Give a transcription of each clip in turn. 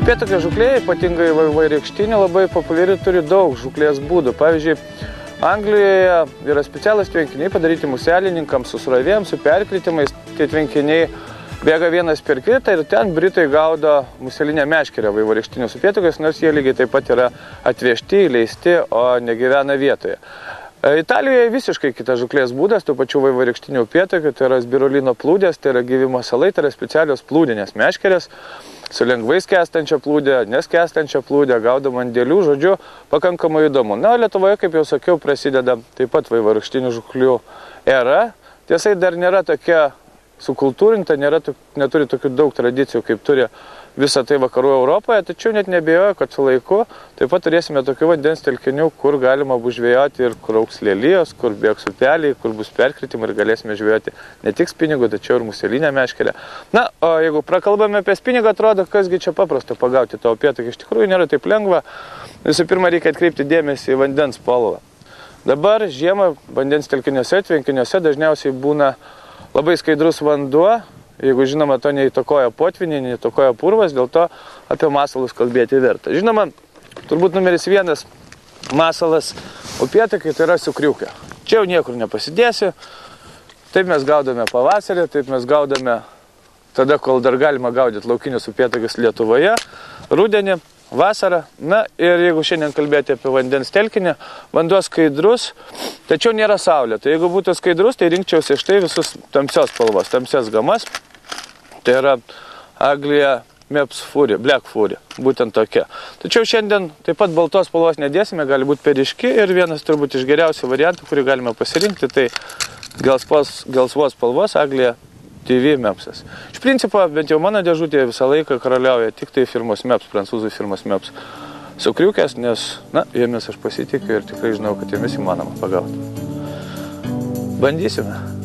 Upėtakio žūklė, ypatingai vairykštinė, labai populiari, turi daug žūklės būdų. Pavyzdžiui, Anglijoje yra specialūs tvenkiniai padaryti muselininkams su srovėms, su perkritimais. Tie tvenkiniai bėga vienas per kitą ir ten britai gaudo muselinę meškerę vaivorykštinius upėtakius, nors jie lygiai taip pat yra atvežti, įleisti, o negyvena vietoje. Italijoje visiškai kitas žūklės būdas, tų pačių vaivorykštinių upėtakių, tai yra spirulino plūdės, tai yra gyvimo salai, tai yra specialios plūdinės meškerės, su lengvai skęstančia plūdė, neskęstančia plūdė, gaudoma ant dėlių, žodžiu, pakankamai įdomu. Na, Lietuvoje, kaip jau sakiau, prasideda taip pat vaivorykštinių žūklių era. Tiesa, dar nėra tokia sukultūrinta, neturi tokių daug tradicijų, kaip turi visą tai vakarų Europoje, tačiau net nebijoju, kad su laiku taip pat turėsime tokių vandens telkinių, kur galima bus žvejoti ir kur augs lelijos, kur bėgs upeliai, kur bus perkritimai ir galėsime žvejoti ne tik spiningų, tačiau ir muselinę meškerę. Na, o jeigu prakalbame apie spiningą, atrodo, kasgi čia paprasta pagauti to upėtakį. Iš tikrųjų nėra taip lengva. Visų pirma, reikia atkreipti dėmesį į vandens spalvą. Dabar žiemą vandens telkiniuose, tvenkiniuose dažniausiai būna labai skaidrus vanduo. Jeigu, žinoma, to neįtakoja potvyniai, neįtakoja purvas, dėl to apie masalus kalbėti verta. Žinoma, turbūt numeris vienas masalas upėtakiai, tai yra sukriukė. Čia jau niekur nepasidėsi. Taip mes gaudome pavasarį, taip mes gaudome tada, kol dar galima gaudyti laukinius upėtakius Lietuvoje, rudenį, vasarą. Na ir jeigu šiandien kalbėti apie vandens telkinį, vanduo skaidrus, tačiau nėra saulė. Tai jeigu būtų skaidrus, tai rinkčiausi štai visus tamsios spalvos, tamsias gamas. Tai yra Anglia Meps Fury, Black Fury, būtent tokia. Tačiau šiandien taip pat baltos spalvos nedėsime, gali būti periški ir vienas turbūt iš geriausių variantų, kurį galime pasirinkti, tai gelsvos spalvos Anglia TV Mepsas. Iš principo, bent jau mano dėžutėje visą laiką karaliauja tik tai firmos Meps, prancūzų firmos Meps sukriukės, nes, na, jomis aš pasitikiu ir tikrai žinau, kad jomis įmanoma pagauti. Bandysime.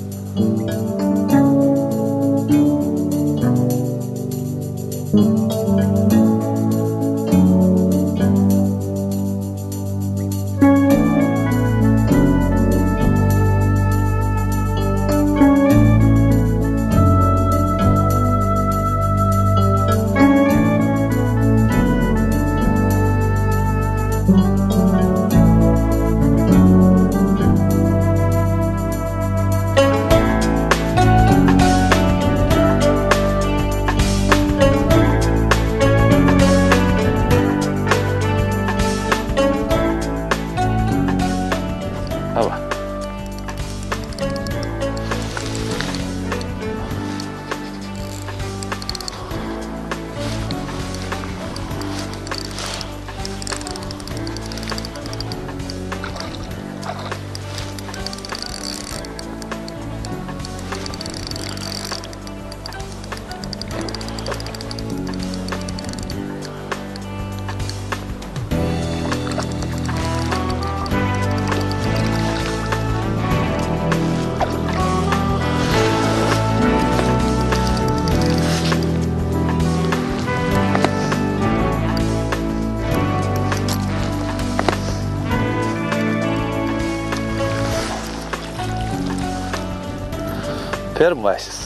Pirmasis.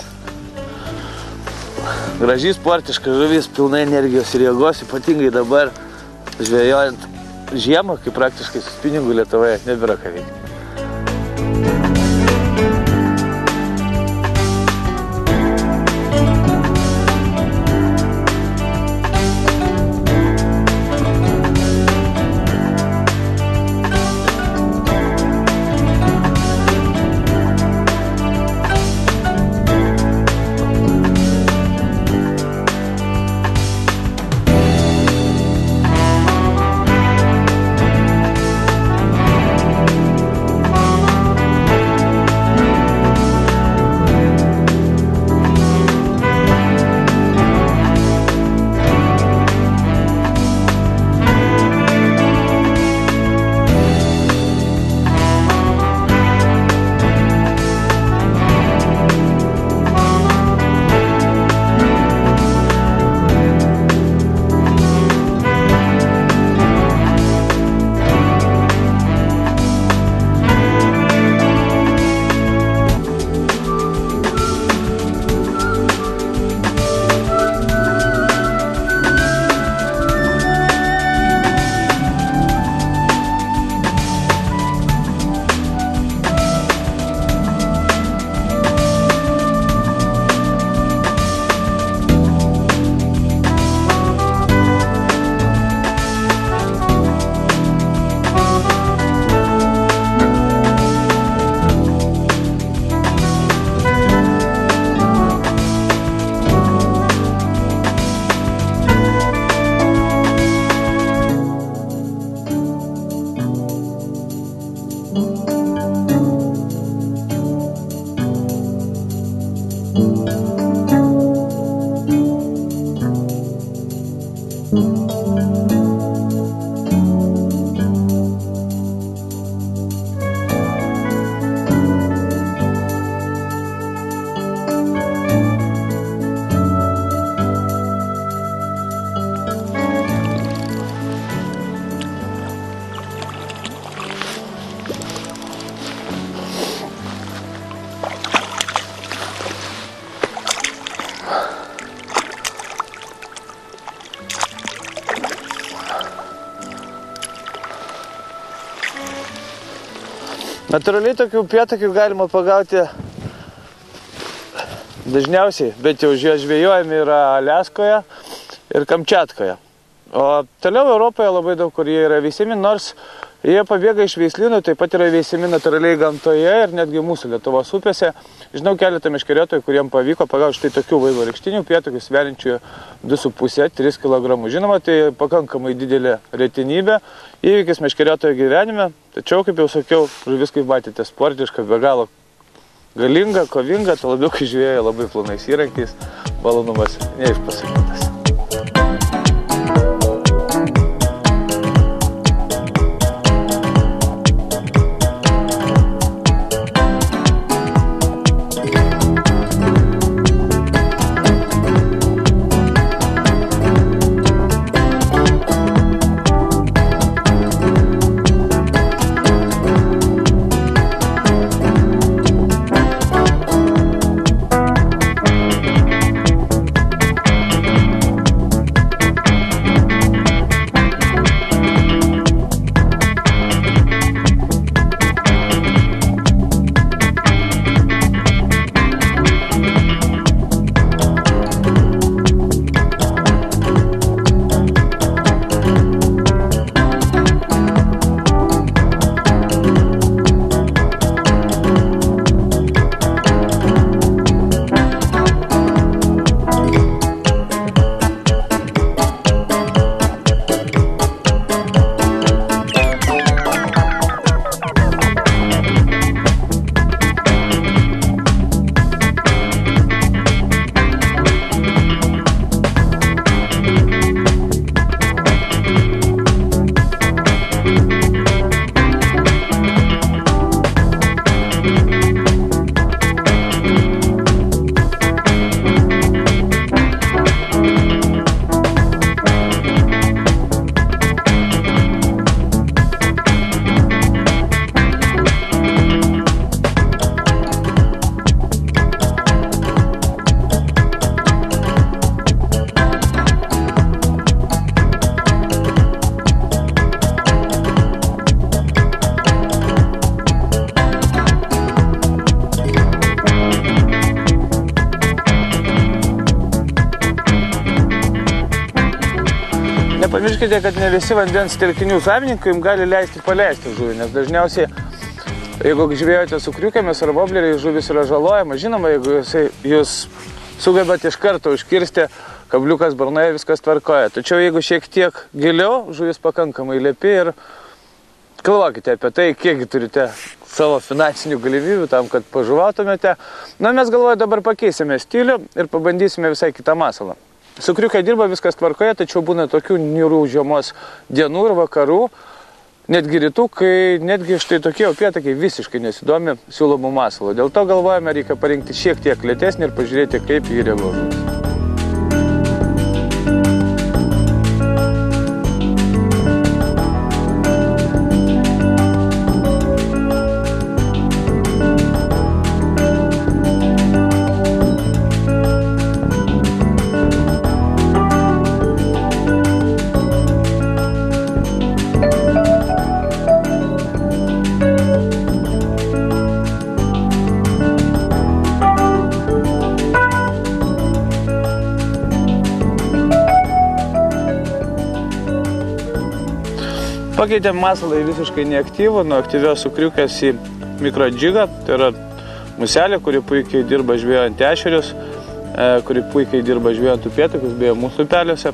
Gražiai sportiška žuvis, pilna energijos ir jėgos, ypatingai dabar žvejojant žiemą, kai praktiškai su spiningu Lietuvoje nebėra ką veikti. Natūraliai tokių upėtakių galima pagauti dažniausiai, bet jau žvejojami yra Aliaskoje ir Kamčiatkoje. O toliau Europoje labai daug kur jie yra veisiami, nors jie pabėga iš veislynų, taip pat yra veisiami natūraliai gamtoje ir netgi mūsų Lietuvos upėse. Žinau keletą meškeriotojų, kuriems pavyko pagauti štai tokių vaivorykštinių upėtakių sveriančių 2,5–3 kg. Žinoma, tai pakankamai didelė retenybė, įvykis meškeriotojo gyvenime, tačiau, kaip jau sakiau, žuvis, kaip matėte, sportiška, be galo galinga, kovinga, to labiau, kai žvėja labai plonais įrankiais, malonumas neišpasakytas. Nepamirškite, kad ne visi vandens telkinių savininkai jums gali leisti paleisti žuvį, nes dažniausiai, jeigu žvejojate su kriukėmis ar vobleriais, žuvis yra žalojama. Žinoma, jeigu jūs sugebate iš karto užkirsti, kabliukas barnoje, viskas tvarkoja. Tačiau jeigu šiek tiek giliau, žuvis pakankamai lepi ir galvokite apie tai, kiekgi turite savo finansinių galimybių tam, kad pažuvautumėte. Na, mes galvoju, dabar pakeisime stilių ir pabandysime visai kitą masalą. Su kriuke dirba viskas tvarkoje, tačiau būna tokių niūrių žiemos dienų ir vakarų, netgi rytų, kai netgi štai tokie upėtakiai visiškai nesidomi siūlomų masalų. Dėl to galvojame, reikia parinkti šiek tiek lėtesnį ir pažiūrėti, kaip jį reaguos žuvis. Pakeitėm masalą į visiškai neaktyvų, nuo aktyvios sukriukės į mikrodžigą, tai yra muselė, kuri puikiai dirba žvejojant ešerius, kuri puikiai dirba žvejojant upėtakius, beje, mūsų upeliuose.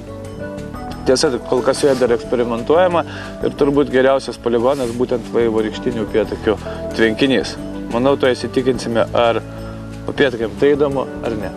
Tiesa, kol kas joje dar eksperimentuojama ir turbūt geriausias poligonas būtent vaivorykštinių upėtakių tvenkinys. Manau, to įsitikinsime, ar upėtakiam tai įdomu ar ne.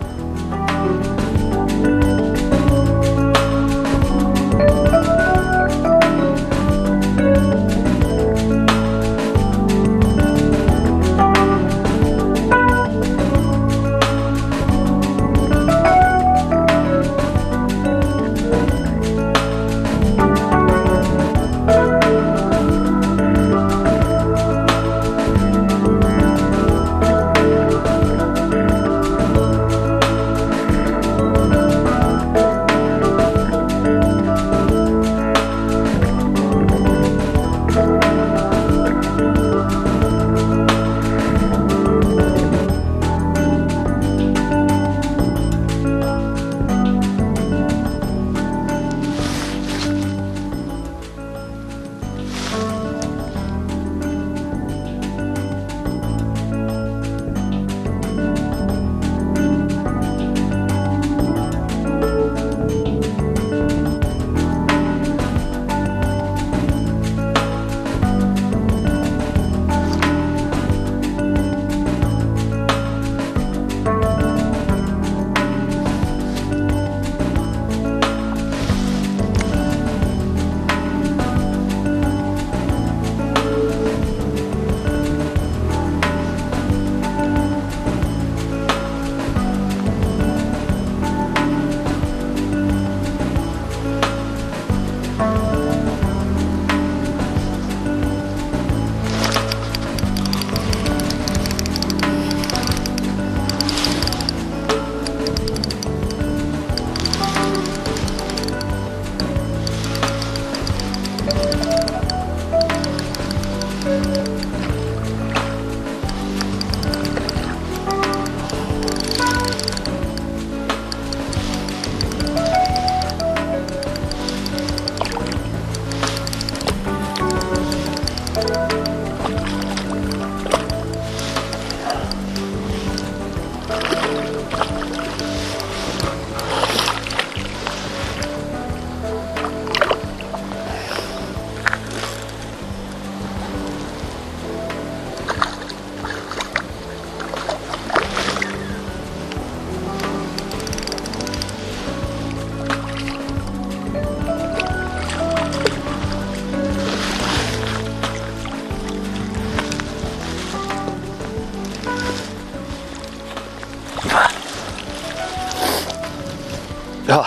Ja,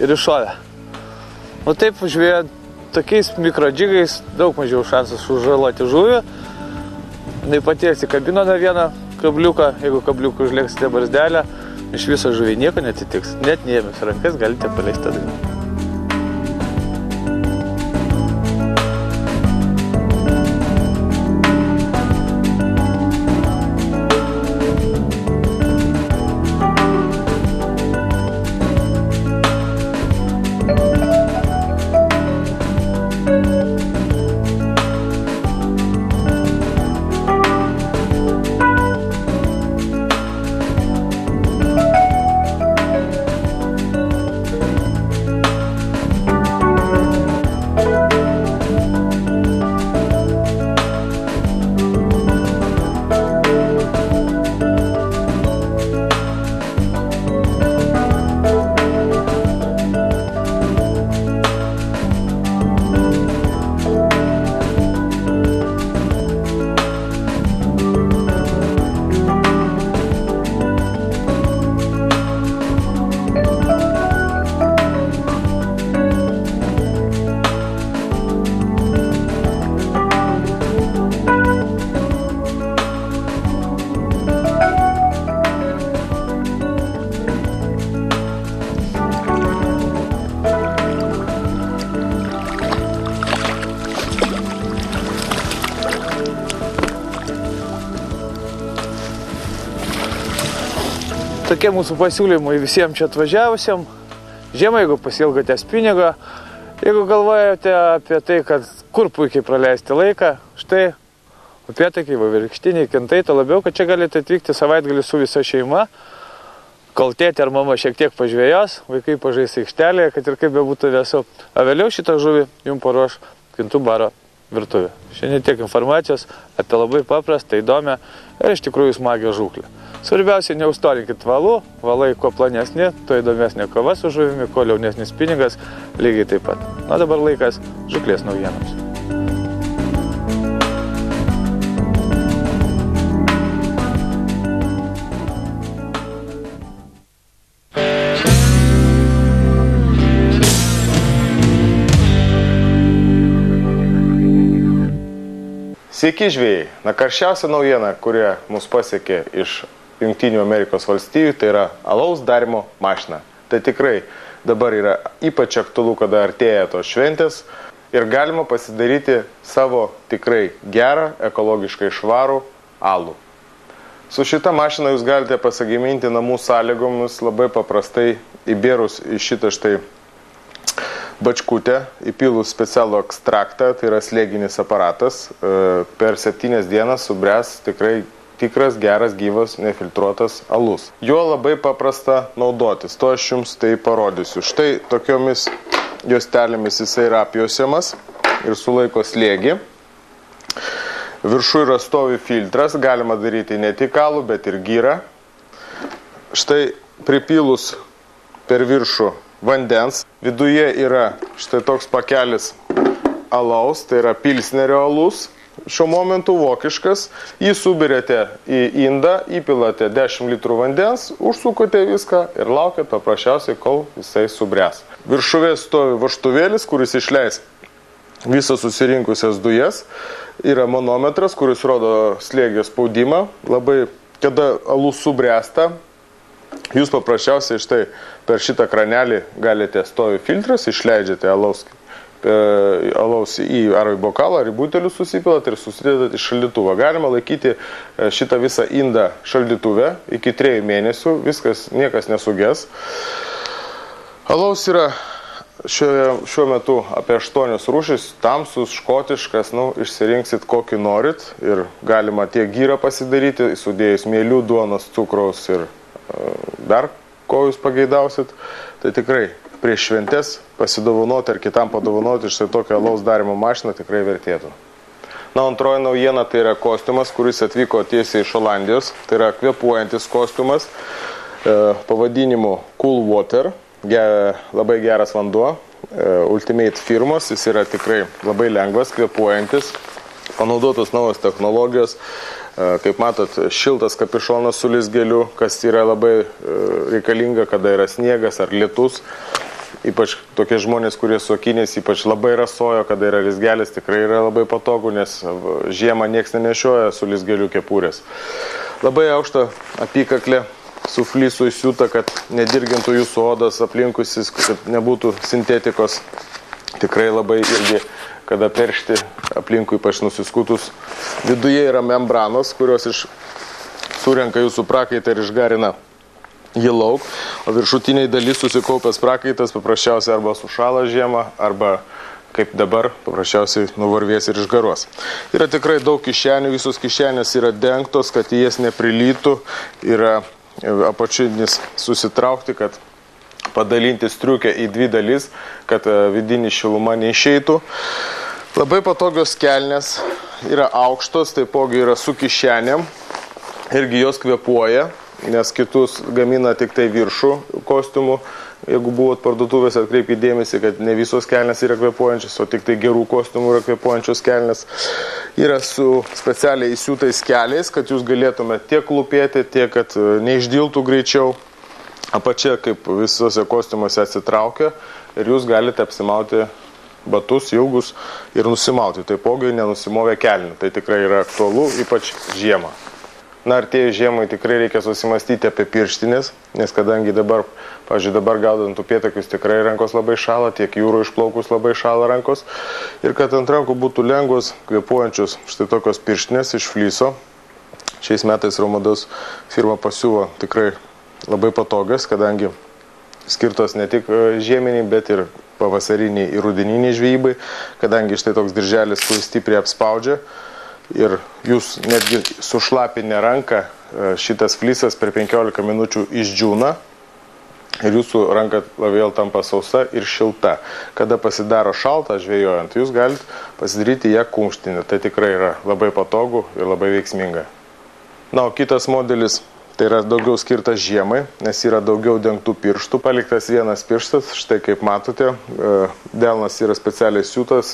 ir iššovė. Nu taip, žvėjant tokiais mikrodžigais daug mažiau šansas sužaloti žuvį. Jis paties įkabino na vieną kabliuką, jeigu kabliukų užlėksite barzdelę, iš viso žuviai nieko netitiks. Net neėmės rankas galite paleisti tada. Tokie mūsų pasiūlymai visiems čia atvažiavusiam. Žiemą, jeigu pasilgote spinigą, jeigu galvojate apie tai, kad kur puikiai praleisti laiką, štai upėtakiai, vaivorykštiniai, kintai, to labiau, kad čia galite atvykti savaitgalį su visa šeima, kol tėtė ar mama šiek tiek pažvėjos, vaikai pažais aikštelėje, kad ir kaip bebūtų vėsu. O vėliau šitą žuvį jums paruoš Kintų baro virtuvė. Šiandien tiek informacijos apie labai paprastą, įdomią ir iš tikrųjų smagią žūklę. Svarbiausia, neustolinkit valų, valai kuo planesni, tuo įdomesnė kova su žuvimi, kuo liaunesnis pinigas, lygiai taip pat. Na dabar laikas žūklės naujienoms. Sveiki žvėjai. Na, karščiausia naujiena, kurie mus pasiekė iš Jungtinių Amerikos valstijų, tai yra alaus darymo mašina. Tai tikrai dabar yra ypač aktualu, kada artėja tos šventės ir galima pasidaryti savo tikrai gerą, ekologiškai švarų alų. Su šita mašina jūs galite pasigaminti namų sąlygomis labai paprastai įbėrus į šitą štai bačkutę, įpilus specialų ekstraktą, tai yra slėginis aparatas, per 7 dienas subręs tikrai tikras, geras, gyvas, nefiltruotas alus. Jo labai paprasta naudotis, to aš jums tai parodysiu. Štai tokiomis juostelėmis jisai yra apjuosiamas ir sulaiko slėgį. Viršų yra stovi filtras, galima daryti ne tik alų, bet ir gyrą. Štai pripilus per viršų vandens. Viduje yra štai toks pakelis alaus, tai yra pilsnerio alus, šiuo momentu vokiškas. Jį subirėte į indą, įpilate 10 litrų vandens, užsukote viską ir laukiat paprasčiausiai, kol jisai subręs. Viršuvėje stovi vožtuvėlis, kuris išleis visą susirinkusias dujas. Yra manometras, kuris rodo slėgio spaudimą. Labai, kada alus subręsta, jūs paprasčiausiai štai per šitą kranelį galite stovi filtras, išleidžiate alaus į ar į bokalą, ar į butelius susipilat ir susidedat į šaldytuvą. Galima laikyti šitą visą indą šaldytuve iki 3 mėnesių, viskas, niekas nesugės. Alaus yra šiuo metu apie 8 rūšis, tamsus, škotiškas, išsirinksit kokį norit ir galima tiek gyrą pasidaryti, sudėjus mėlių, duonos, cukraus ir dar ko jūs pageidausit. Tai tikrai prieš šventes pasidovanoti ar kitam padovanoti štai tokią alaus darymo mašiną tikrai vertėtų. Na, antroji naujiena tai yra kostiumas, kuris atvyko tiesiai iš Olandijos. Tai yra kvėpuojantis kostiumas pavadinimu Cool Water, labai geras vanduo, Ultimate firmos, jis yra tikrai labai lengvas, kvėpuojantis, panaudotos naujos technologijos, Kaip matot, šiltas kapišonas su lizgeliu, kas yra labai reikalinga, kada yra sniegas ar lietus. Ypač tokie žmonės, kurie su akiniais, ypač labai rasojo, kada yra lizgelis, tikrai yra labai patogu, nes žiemą nieks nenešioja su lizgeliu kepurės. Labai aukšta apykaklė su flysu įsiūta, kad nedirgintų jūsų odas aplinkusis, kad nebūtų sintetikos. Tikrai labai irgi, kada peršti aplinkui, ypač nusiskutus. Viduje yra membranos, kurios surenka jūsų prakaitą ir išgarina jį lauk, o viršutiniai dalis susikaupęs prakaitas paprasčiausiai arba sušala žiemą, arba kaip dabar paprasčiausiai nuvarvės ir išgaruos. Yra tikrai daug kišenių, visos kišenės yra dengtos, kad jas neprilytų, yra apačinis susitraukti, kad padalinti striukę į dvi dalis, kad vidinis šiluma neišeitų. Labai patogios kelnės, yra aukštos, taipogi yra su kišenėm, irgi jos kvėpuoja, nes kitus gamina tik tai viršų kostiumų. Jeigu buvot parduotuvės, atkreipkite dėmesį, kad ne visos kelnės yra kvėpuojančios, o tik tai gerų kostiumų yra kvėpuojančios kelnės. Yra su specialiai įsiūtais keliais, kad jūs galėtumėte tiek lupėti, tiek kad neišdiltų greičiau. Apačia, kaip visose kostiumuose, atsitraukia ir jūs galite apsimauti batus ilgus ir nusimauti. Taipogi nenusimovę kelnių. Tai tikrai yra aktualu, ypač žiemą. Na, artėjus žiemai tikrai reikia susimastyti apie pirštinės, nes kadangi dabar, pavyzdžiui, dabar gaudant upėtakius tikrai rankos labai šala, tiek jūrų išplaukus labai šala rankos. Ir kad ant rankų būtų lengvos, kvėpuojančios štai tokios pirštinės iš flyso. Šiais metais Romados firma pasiuvo tikrai labai patogias, kadangi skirtos ne tik žieminiai, bet ir pavasariniai ir rudeniniai žvejybai, kadangi štai toks dirželis stipriai apspaudžia ir jūs netgi sušlapinę ranką šitas flysas per 15 minučių išdžiūna ir jūsų ranka vėl tampa sausa ir šilta. Kada pasidaro šalta žvejojant, jūs galite pasidaryti ją kumštinę. Tai tikrai yra labai patogu ir labai veiksminga. Na, o kitas modelis tai yra daugiau skirtas žiemai, nes yra daugiau dengtų pirštų. Paliktas vienas pirštas, štai kaip matote, delnas yra specialiai siūtas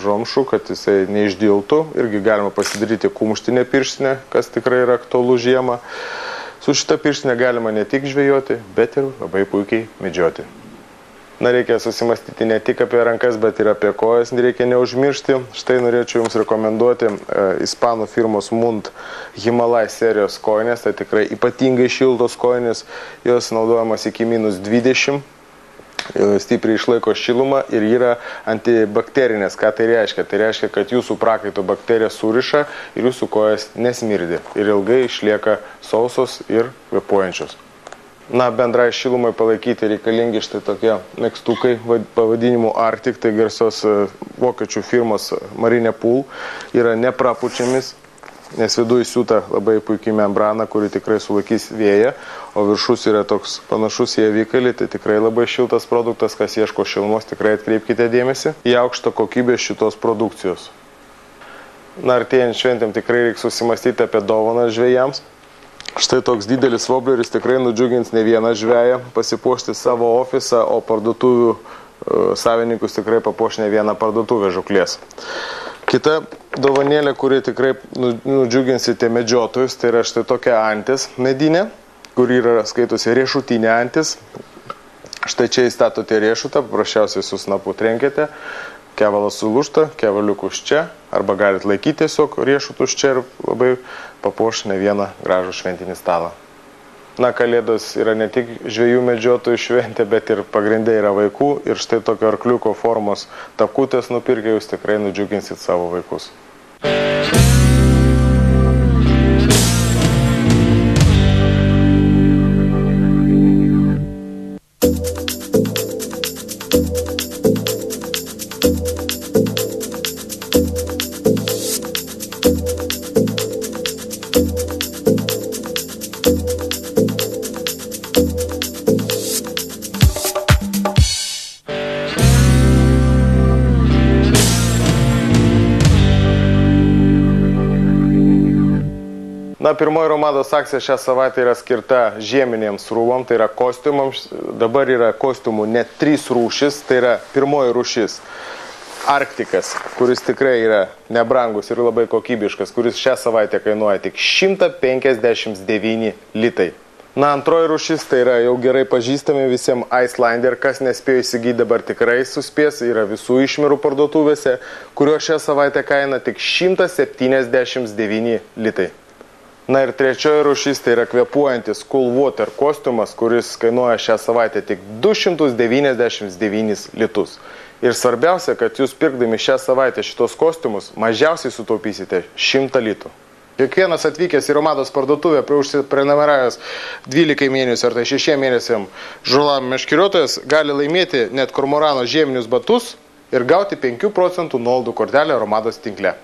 žomšų, kad jisai neišdiltų. Irgi galima pasidaryti kumštinę pirštinę, kas tikrai yra aktualu žiemą. Su šita pirštinė galima ne tik žvejoti, bet ir labai puikiai medžioti. Na, reikia susimastyti ne tik apie rankas, bet ir apie kojas, reikia neužmiršti. Štai norėčiau Jums rekomenduoti ispanų firmos Munt Himalay serijos kojinės. Tai tikrai ypatingai šiltos kojinės, jos naudojamas iki -20, stipriai išlaiko šilumą ir yra antibakterinės. Ką tai reiškia? Tai reiškia, kad jūsų prakaito bakterija suriša ir jūsų kojas nesmirdi ir ilgai išlieka sausos ir kvėpuojančios. Na, bendrai šilumai palaikyti reikalingi štai tokie megztukai pavadinimu Arctic, tai garsios vokiečių firmos Marine Pool, yra neprapučiamis, nes viduje įsiūta labai puikiai membrana, kuri tikrai sulaikys vėją, o viršus yra toks panašus į avikalį, tai tikrai labai šiltas produktas, kas ieško šilumos, tikrai atkreipkite dėmesį į aukštą kokybę šitos produkcijos. Na, artėjant šventėm tikrai reikia susimastyti apie dovaną žvejams. Štai toks didelis wobleris tikrai nudžiugins ne vieną žveją, pasipuošti savo ofisą, o parduotuvių savininkus tikrai papuoš ne vieną parduotuvę žuklės. Kita dovanėlė, kuri tikrai nudžiuginsite medžiotojus, tai yra štai tokia antis medinė, kuri yra skaitosi riešutinė antis. Štai čia įstatote riešutą, paprasčiausiai su snapu trenkite, kevalas sulūžta, kevaliukus čia, arba galite laikyti tiesiog riešutus čia ir labai papuoš ne vieną gražų šventinį stalą. Na, Kalėdos yra ne tik žvejų medžiotojų šventė, bet ir pagrindai yra vaikų ir štai tokio arkliuko formos tapkutės nupirkę jūs tikrai nudžiuginsit savo vaikus. Na, pirmoji Romados akcija šią savaitę yra skirta žieminėms rūbam, tai yra kostiumams. Dabar yra kostiumų net 3 rūšis, tai yra pirmoji rūšis Arktikas, kuris tikrai yra nebrangus ir labai kokybiškas, kuris šią savaitę kainuoja tik 159 litai. Na, antroji rūšis tai yra jau gerai pažįstami visiems Icelander, kas nespėjo įsigyti dabar tikrai suspės, yra visų išmirų parduotuvėse, kurio šią savaitę kaina tik 179 litai. Na ir trečioji rūšis tai yra kvėpuojantis Cool Water kostiumas, kuris kainuoja šią savaitę tik 299 litus. Ir svarbiausia, kad jūs pirkdami šią savaitę šitos kostiumus mažiausiai sutaupysite 100 litų. Kiekvienas atvykęs į Romados parduotuvę, užsiprenumeravęs 12 mėnesių ar tai 6 mėnesiam žulam meškeriotojas gali laimėti net kormorano žieminius batus ir gauti 5 procentų nuolaidų kortelę Romados tinkle.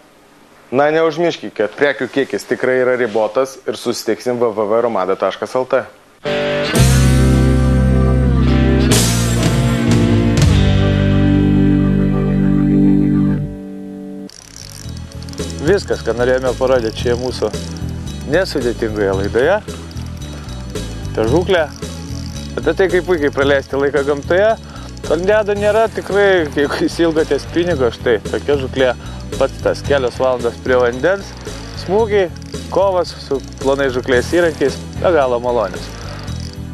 Na, neužmirškite, kad prekių kiekis tikrai yra ribotas ir susitiksim www.romada.lt. Viskas, ką norėjome parodyti čia mūsų nesudėtingoje laidoje. Ta žūklė. Apie tai, kaip puikiai praleisti laiką gamtoje. Ledo nėra tikrai, jeigu įsilgotės pinigo, štai tokia žūklė pats tas kelios valandos prie vandens. Smūgiai, kovas su plonais žūklės įrankiais, be galo malonius.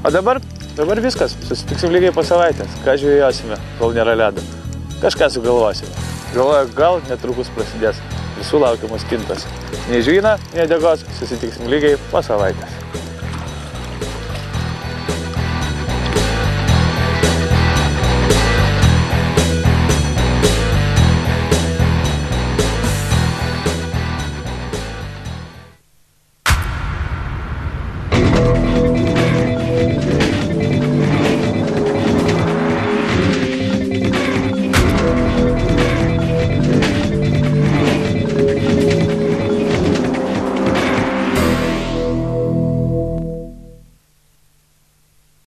O dabar viskas. Susitiksim lygiai po savaitės. Ką žvejosime, kol nėra ledo. Kažką sugalvosime. Galvoju, gal netrukus prasidės visų laukiamos stintos. Nei žvyno, nei degos, susitiksim lygiai po savaitės.